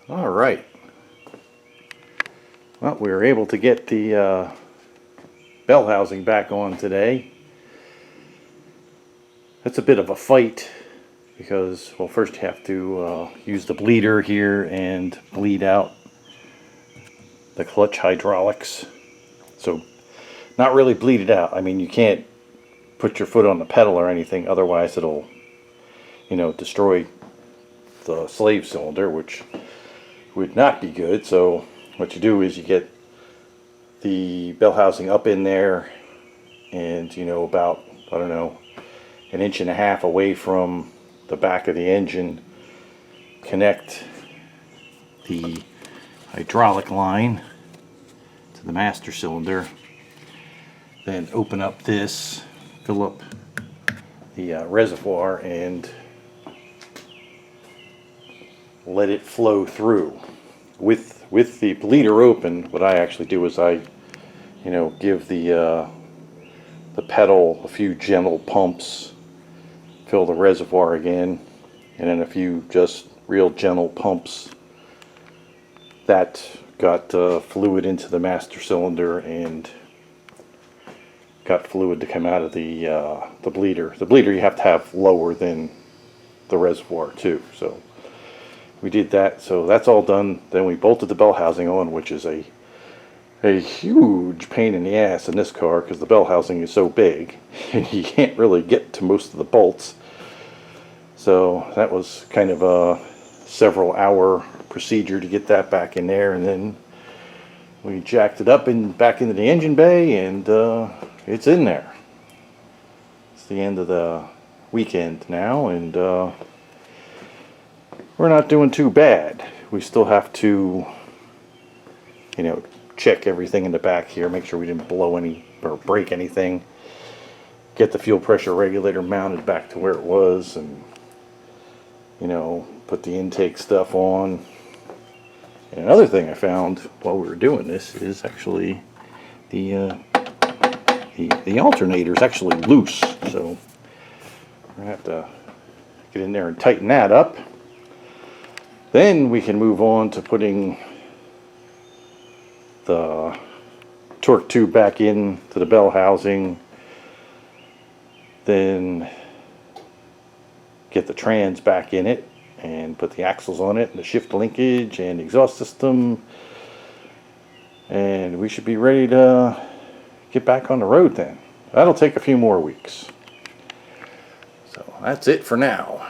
All right. Well, we were able to get the bell housing back on today. It's a bit of a fight because, well, first you have to use the bleeder here and bleed out the clutch hydraulics. So, not really bleed it out. I mean, you can't put your foot on the pedal or anything, otherwise it'll, destroy the slave cylinder, which would not be good. So what you do is you get the bell housing up in there and, about, I don't know, 1.5 inches away from the back of the engine, connect the hydraulic line to the master cylinder, then open up this, fill up the reservoir, and let it flow through. With the bleeder open, what I actually do is I, give the pedal a few gentle pumps, fill the reservoir again, and then a few just real gentle pumps. That got fluid into the master cylinder and got fluid to come out of the bleeder. The bleeder you have to have lower than the reservoir too. So we did that. So that's all done. Then we bolted the bell housing on, which is a huge pain in the ass in this car because the bell housing is so big and you can't really get to most of the bolts. So that was kind of a several hour procedure to get that back in there, and then we jacked it up and back into the engine bay, and it's in there. It's the end of the weekend now, and we're not doing too bad. We still have to, check everything in the back here, make sure we didn't blow any or break anything, get the fuel pressure regulator mounted back to where it was, and put the intake stuff on. And another thing I found while we were doing this is actually the alternator is actually loose, so we're gonna have to get in there and tighten that up. Then we can move on to putting the torque tube back in to the bell housing, then get the trans back in it and put the axles on it and the shift linkage and the exhaust system, and we should be ready to get back on the road then. That'll take a few more weeks. So that's it for now.